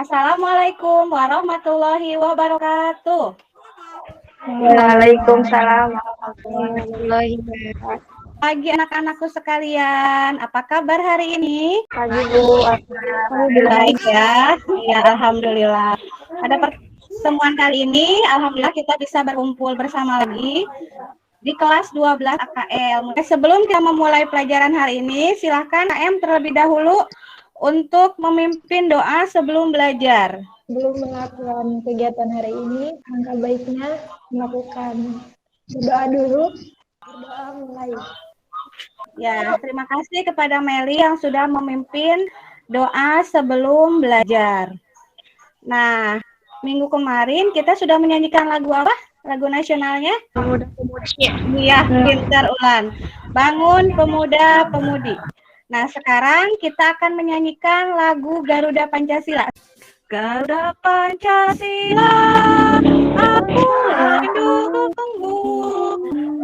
Assalamualaikum warahmatullahi wabarakatuh. Waalaikumsalam warahmatullahi wabarakatuh. Pagi anak-anakku sekalian, apa kabar hari ini? Pagi Bu, Baik ya, ya alhamdulillah. Pada pertemuan kali ini, alhamdulillah kita bisa berkumpul bersama lagi di kelas 12 AKL. Sebelum kita memulai pelajaran hari ini, silahkan AM terlebih dahulu untuk memimpin doa sebelum belajar. Sebelum melakukan kegiatan hari ini, angka baiknya melakukan berdoa dulu. Berdoa mulai. Ya, terima kasih kepada Meli yang sudah memimpin doa sebelum belajar. Nah, minggu kemarin kita sudah menyanyikan lagu apa? Lagu nasionalnya? Pemuda-pemudi. Iya, pintar Ulan. Bangun pemuda-pemudi. Nah, sekarang kita akan menyanyikan lagu Garuda Pancasila. Garuda Pancasila, aku lindungmu.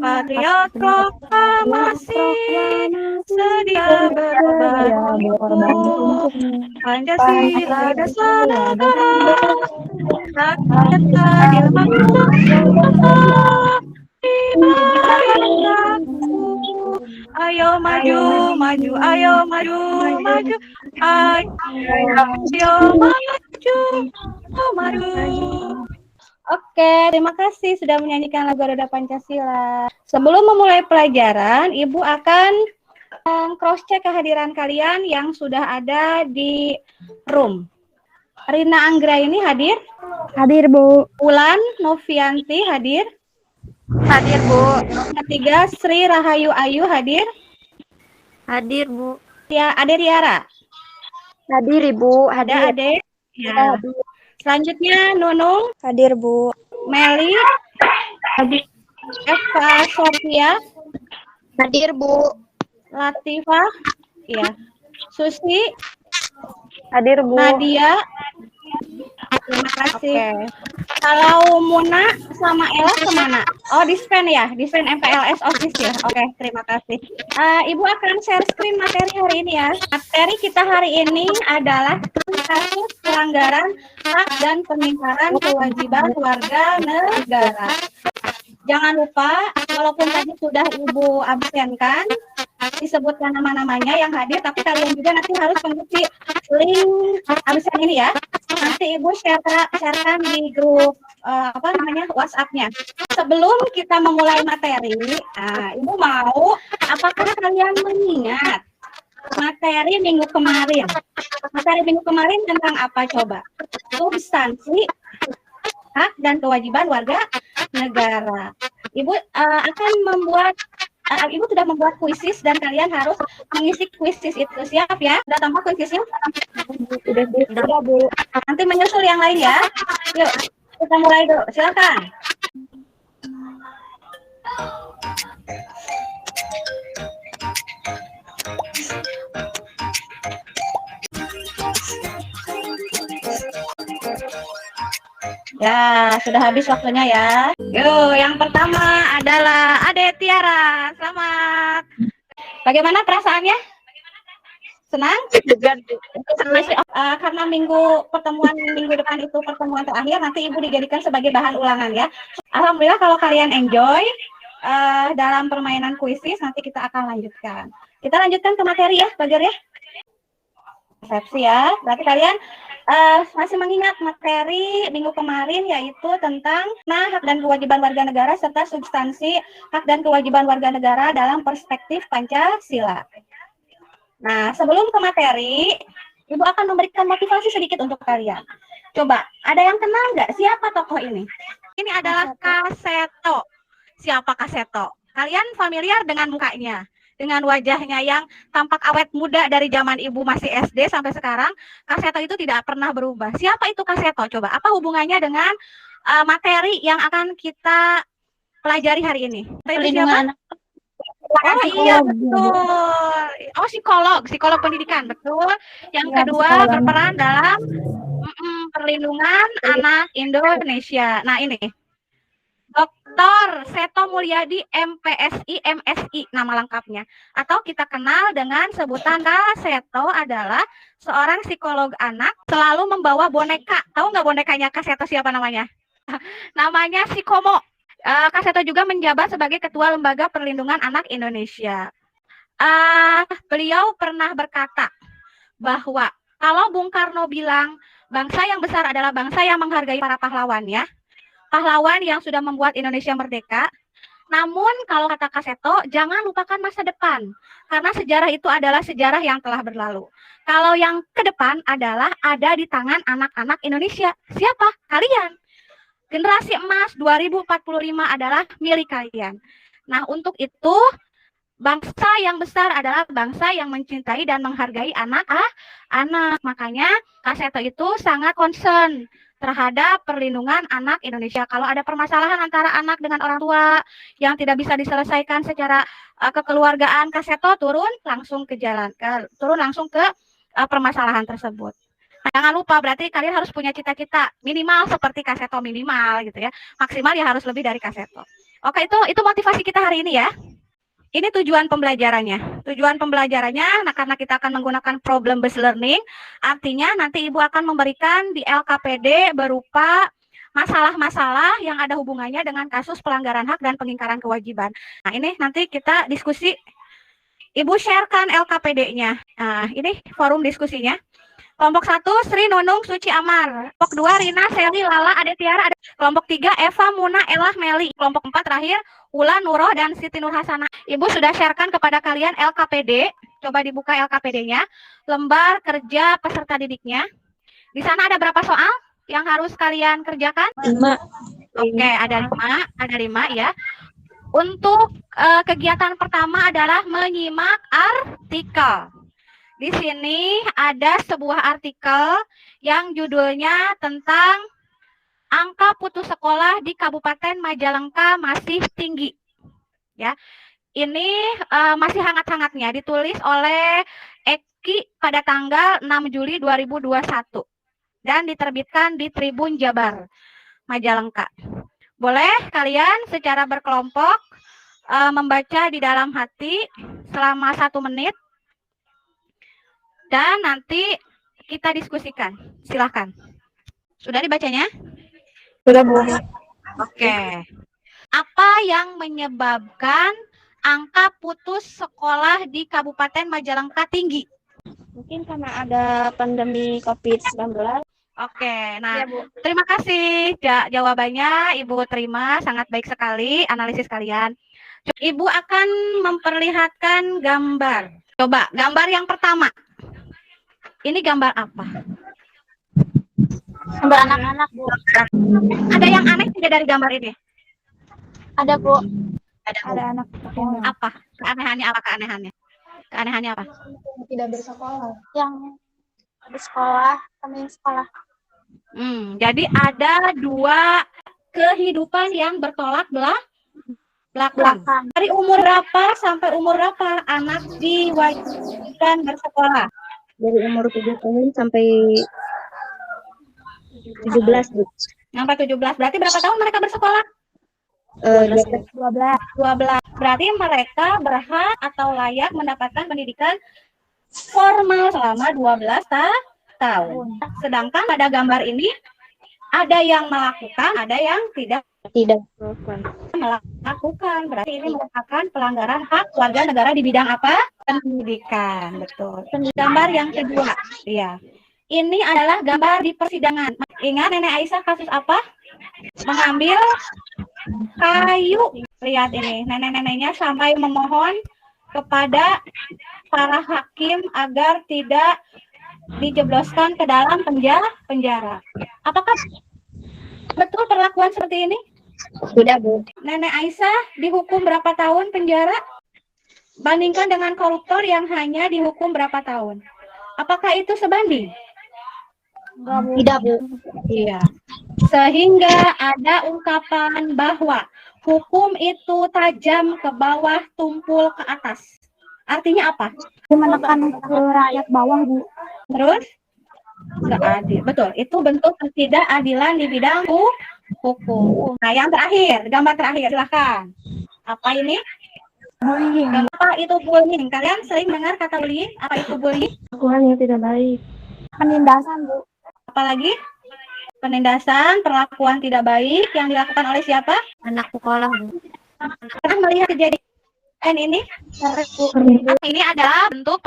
Patriot proklamasi, sedia berkorban untukmu. Pancasila dasar negara, rakyat adil makmur, ayo maju, maju, ayo maju, maju, ayo maju, maju. Oke, terima kasih sudah menyanyikan lagu Garuda Pancasila. Sebelum memulai pelajaran, Ibu akan cross-check kehadiran kalian yang sudah ada di room. Rina Anggra ini hadir? Hadir Bu. Ulan Novianti hadir? Hadir Bu. Ketiga, Sri Rahayu Ayu hadir? Hadir Bu. Ya, Ade Riara? Hadir Ibu. Ada Ade? Ya. Selanjutnya, Nunung? Hadir Bu. Meli? Hadir. Eva Sofia? Hadir Bu. Latifah? Ya. Susi? Hadir Bu. Nadia? Terima kasih. Okay. Kalau Muna sama Ella kemana? Oh, di Sven ya, di Sven MPLS Office ya. Oke, terima kasih. Ibu akan share screen materi hari ini ya. Materi kita hari ini adalah kasus pelanggaran hak dan pengingkaran kewajiban warga negara. Jangan lupa, walaupun tadi sudah Ibu absenkan, disebutkan nama-namanya yang hadir, tapi kalian juga nanti harus mengikuti link absen ini ya. Nanti Ibu sharekan di grup WhatsApp-nya. Sebelum kita memulai materi, Ibu mau, apakah kalian mengingat materi minggu kemarin? Materi minggu kemarin tentang apa coba? Substansi hak dan kewajiban warga negara. Ibu akan membuat Ibu sudah membuat kuisis dan kalian harus mengisi kuisis itu. Siap ya? Sudah tampak kuisisnya? Sudah Bu. Nanti menyusul yang lain ya. Yuk, kita mulai dulu. Silakan. Ya, sudah habis waktunya ya. Yuk, yang pertama adalah Ade Tiara. Selamat. Bagaimana perasaannya? Senang? Karena pertemuan minggu depan itu pertemuan terakhir, nanti Ibu dijadikan sebagai bahan ulangan ya. Alhamdulillah kalau kalian enjoy dalam permainan kuisis, nanti kita akan lanjutkan. Kita lanjutkan ke materi ya, Bagar ya. Persepsi ya. Berarti kalian masih mengingat materi minggu kemarin yaitu tentang hak dan kewajiban warga negara serta substansi hak dan kewajiban warga negara dalam perspektif Pancasila. Nah, sebelum ke materi, Ibu akan memberikan motivasi sedikit untuk kalian. Coba, ada yang kenal nggak siapa tokoh ini? Ini adalah Kaseto. Siapa Kaseto? Kalian familiar dengan mukanya? Dengan wajahnya yang tampak awet muda dari zaman Ibu masih SD sampai sekarang, Kaseto itu tidak pernah berubah. Siapa itu Kaseto? Coba, apa hubungannya dengan materi yang akan kita pelajari hari ini? Perlindungan anak. Oh iya betul. Oh psikolog pendidikan betul. Yang kedua berperan dalam perlindungan anak Indonesia. Nah ini Dr. Seto Mulyadi MPSI MSI nama lengkapnya. Atau kita kenal dengan sebutan Kak Seto adalah seorang psikolog anak selalu membawa boneka. Tahu nggak bonekanya Kak Seto siapa namanya? Namanya si Komo. Kak Seto juga menjabat sebagai Ketua Lembaga Perlindungan Anak Indonesia. Beliau pernah berkata bahwa kalau Bung Karno bilang bangsa yang besar adalah bangsa yang menghargai para pahlawan ya, pahlawan yang sudah membuat Indonesia merdeka. Namun kalau kata Kak Seto, jangan lupakan masa depan, karena sejarah itu adalah sejarah yang telah berlalu. Kalau yang ke depan adalah ada di tangan anak-anak Indonesia. Siapa? Kalian. Generasi emas 2045 adalah milik kalian. Nah, untuk itu bangsa yang besar adalah bangsa yang mencintai dan menghargai anak-anak. Makanya Kak Seto itu sangat concern terhadap perlindungan anak Indonesia. Kalau ada permasalahan antara anak dengan orang tua yang tidak bisa diselesaikan secara kekeluargaan, Kak Seto turun langsung ke jalan, turun langsung ke permasalahan tersebut. Nah, jangan lupa berarti kalian harus punya cita-cita minimal seperti Kak Seto minimal gitu ya. Maksimal ya harus lebih dari Kak Seto. Oke, itu motivasi kita hari ini ya. Ini tujuan pembelajarannya. Tujuan pembelajarannya, nah karena kita akan menggunakan problem based learning, artinya nanti Ibu akan memberikan di LKPD berupa masalah-masalah yang ada hubungannya dengan kasus pelanggaran hak dan pengingkaran kewajiban. Nah, ini nanti kita diskusi. Ibu sharekan LKPD-nya. Nah, ini forum diskusinya. Kelompok 1, Sri Nunung Suci Amar. Kelompok 2, Rina, Seli, Lala, Adetiara. Kelompok 3, Eva, Muna, Elah, Meli. Kelompok 4 terakhir, Ula, Nuroh, dan Siti Nur Hasanah. Ibu sudah sharekan kepada kalian LKPD. Coba dibuka LKPD-nya. Lembar kerja peserta didiknya. Di sana ada berapa soal yang harus kalian kerjakan? 5. Oke, ada 5 ya. Untuk kegiatan pertama adalah menyimak artikel. Di sini ada sebuah artikel yang judulnya tentang angka putus sekolah di Kabupaten Majalengka masih tinggi. Ya, ini masih hangat-hangatnya ditulis oleh Eki pada tanggal 6 Juli 2021 dan diterbitkan di Tribun Jabar Majalengka. Boleh kalian secara berkelompok membaca di dalam hati selama 1 menit. Dan nanti kita diskusikan. Silahkan. Sudah dibacanya? Sudah, Bu. Oke. Apa yang menyebabkan angka putus sekolah di Kabupaten Majalengka tinggi? Mungkin karena ada pandemi COVID-19. Oke, nah Ya, Bu. terima kasih jawabannya Ibu terima, sangat baik sekali analisis kalian. Ibu akan memperlihatkan gambar. Coba gambar yang pertama. Ini gambar apa? Gambar anak-anak, Bu. Ada yang aneh tidak dari gambar ini? Ada, Bu. Ada anak Apa? Keanehannya apa? Keanehannya apa? yang tidak bersekolah. Yang bersekolah, kami sekolah. Jadi ada 2 kehidupan yang bertolak belakang. Dari umur berapa sampai umur berapa anak diwajibkan bersekolah? Dari umur 7 tahun sampai 17, Bu. Sampai 17. Berarti berapa tahun mereka bersekolah? 12. 12. Berarti mereka berhak atau layak mendapatkan pendidikan formal selama 12 tahun. Sedangkan pada gambar ini ada yang melakukan, ada yang tidak melakukan. Berarti ini merupakan pelanggaran hak warga negara di bidang apa? Pendidikan. Betul. Gambar yang kedua, ya. Ini adalah gambar di persidangan. Ingat Nenek Aisyah kasus apa? Mengambil kayu. Lihat ini, nenek-neneknya sampai memohon kepada para hakim agar tidak dijebloskan ke dalam penjara. Apakah betul perlakuan seperti ini? Sudah, Bu. Nenek Aisyah dihukum berapa tahun penjara? Bandingkan dengan koruptor yang hanya dihukum berapa tahun. Apakah itu sebanding? Tidak, Bu. Iya. Sehingga ada ungkapan bahwa hukum itu tajam ke bawah, tumpul ke atas. Artinya apa? Menekan ke rakyat bawah, Bu. Terus? Nggak adil. Betul. Itu bentuk ketidakadilan di bidang Hukum. Nah, yang terakhir, gambar terakhir, silakan. Apa ini? Bullying. Apa itu bullying? Kalian sering dengar kata bullying? Apa itu bullying? Perlakuan yang tidak baik. Penindasan, Bu. Apalagi? Penindasan, perlakuan tidak baik yang dilakukan oleh siapa? Anak sekolah, Bu. Pernah melihat kejadian ini? Ini adalah bentuk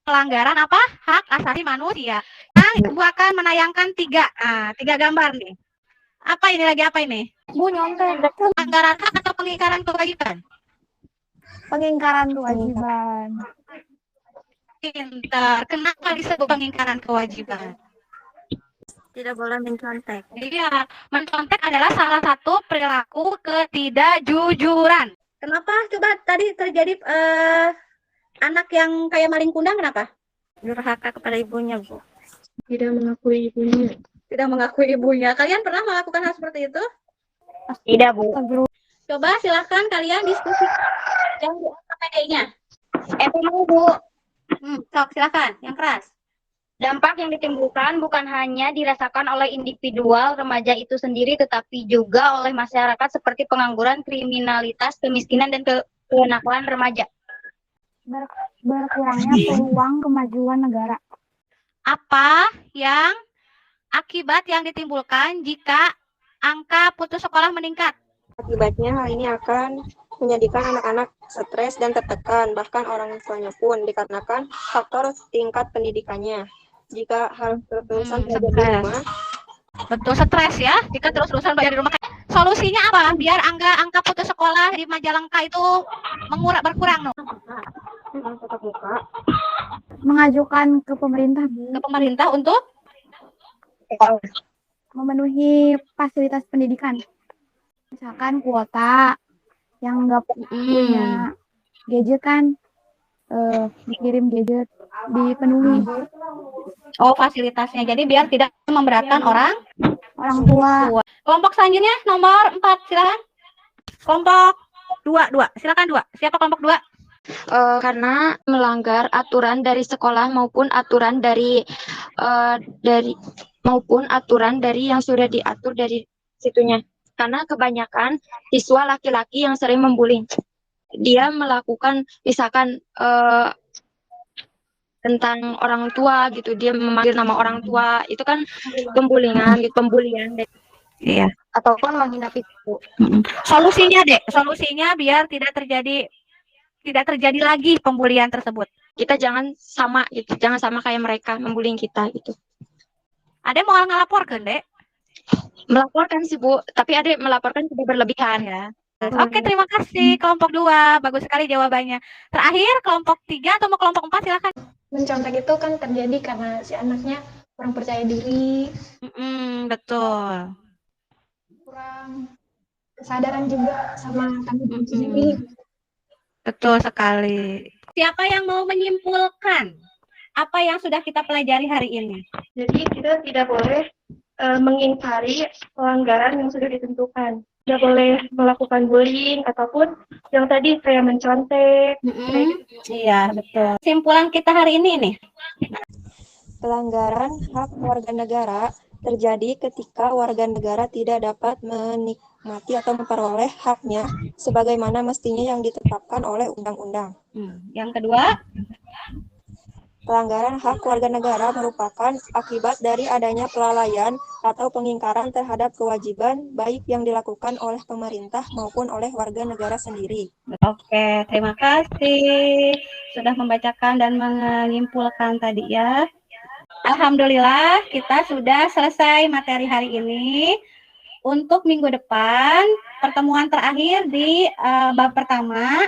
pelanggaran apa? Hak asasi manusia. Nah, Ibu akan menayangkan tiga gambar nih. Apa ini lagi apa ini? Bu, nyontek. Pelanggaran hak atau pengingkaran kewajiban? Pengingkaran kewajiban. Pintar. Kenapa disebut pengingkaran kewajiban? Tidak boleh mencontek. Iya, mencontek adalah salah satu perilaku ketidakjujuran. Kenapa coba tadi terjadi anak yang kayak maling kundang, kenapa? Durhaka kepada ibunya, Bu. Tidak mengakui ibunya. Tidak mengakui ibunya. Kalian pernah melakukan hal seperti itu? Tidak, Bu. Coba silahkan kalian diskusi yang di APD-nya. Mau, Bu. Sok, silahkan, yang keras. Dampak yang ditimbulkan bukan hanya dirasakan oleh individual remaja itu sendiri, tetapi juga oleh masyarakat seperti pengangguran, kriminalitas, kemiskinan, dan kenakalan remaja. Berkurangnya peluang kemajuan negara. Apa yang akibat yang ditimbulkan jika angka putus sekolah meningkat? Akibatnya hal ini akan menjadikan anak-anak stres dan tertekan, bahkan orang tuanya pun dikarenakan faktor tingkat pendidikannya. Jika hal terus-terusan belajar di rumah, Betul, stres ya. Jika terus-terusan belajar di rumah. Solusinya apa? Biar angka putus sekolah di Majalengka itu berkurang, no? tetap muka, Mengajukan ke pemerintah, Bu. Ke pemerintah untuk Memenuhi fasilitas pendidikan. Misalkan kuota yang nggak punya gadget kan, dikirim gadget, dipenuhi. Oh, fasilitasnya. Jadi biar tidak memberatkan orang tua. Kelompok selanjutnya nomor 4, silakan. Kelompok 2. Silakan 2. Siapa kelompok 2? Karena melanggar aturan dari sekolah maupun aturan dari yang sudah diatur dari situnya. Karena kebanyakan siswa laki-laki yang sering membuli. Dia melakukan misalkan tentang orang tua gitu, dia memanggil nama orang tua, itu kan pembulian. Iya. Ataupun menghina itu. Solusinya, Dek. Solusinya biar tidak terjadi lagi pembulian tersebut. Kita jangan sama gitu, jangan sama kayak mereka membuli kita gitu. Ada mau ngelaporkan, Dek? Melaporkan sih, Bu, tapi ada melaporkan tidak berlebihan ya. Oke, terima kasih kelompok 2. Bagus sekali jawabannya. Terakhir kelompok 3 atau mau kelompok 4, silakan. Mencontek itu kan terjadi karena si anaknya kurang percaya diri, Betul. kurang kesadaran juga sama tanggung jawab sendiri. Betul sekali. Siapa yang mau menyimpulkan apa yang sudah kita pelajari hari ini? Jadi kita tidak boleh mengingkari pelanggaran yang sudah ditentukan. Tidak boleh melakukan bullying ataupun yang tadi kayak mencontek. Iya, betul. Kesimpulan kita hari ini nih. pelanggaran hak warga negara terjadi ketika warga negara tidak dapat menikmati atau memperoleh haknya sebagaimana mestinya yang ditetapkan oleh undang-undang. Yang kedua, pelanggaran hak warga negara merupakan akibat dari adanya kelalaian atau pengingkaran terhadap kewajiban baik yang dilakukan oleh pemerintah maupun oleh warga negara sendiri. Oke, terima kasih sudah membacakan dan menyimpulkan tadi ya. Alhamdulillah kita sudah selesai materi hari ini. Untuk minggu depan, pertemuan terakhir di bab pertama,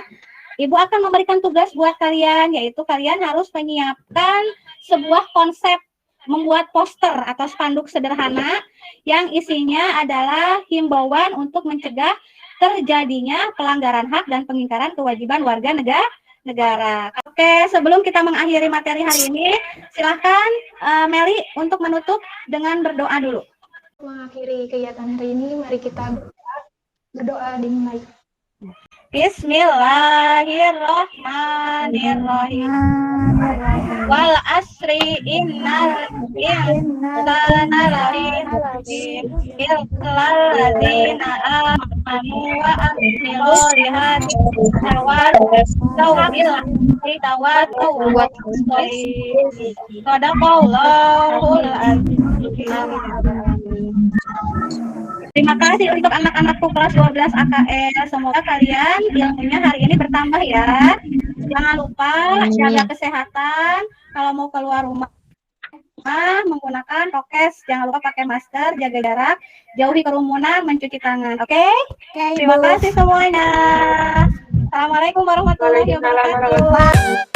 Ibu akan memberikan tugas buat kalian, yaitu kalian harus menyiapkan sebuah konsep membuat poster atau spanduk sederhana yang isinya adalah himbauan untuk mencegah terjadinya pelanggaran hak dan pengingkaran kewajiban warga negara. Oke, sebelum kita mengakhiri materi hari ini, silahkan Meli untuk menutup dengan berdoa dulu. Mengakhiri kegiatan hari ini, mari kita berdoa dimulai. Bismillahirrahmanirrahim. Wal asri innal insana lafi khusr illal ladzina amanu wa amilus solihati tawassaw Sadaqallahul azim. Terima kasih untuk anak-anakku kelas 12 AKL. Semoga kalian ilmunya hari ini bertambah ya. Jangan lupa jaga kesehatan. Kalau mau keluar rumah menggunakan prokes, jangan lupa pakai masker, jaga jarak, jauhi kerumunan, mencuci tangan. Oke? Terima kasih semuanya. Assalamualaikum warahmatullahi wabarakatuh.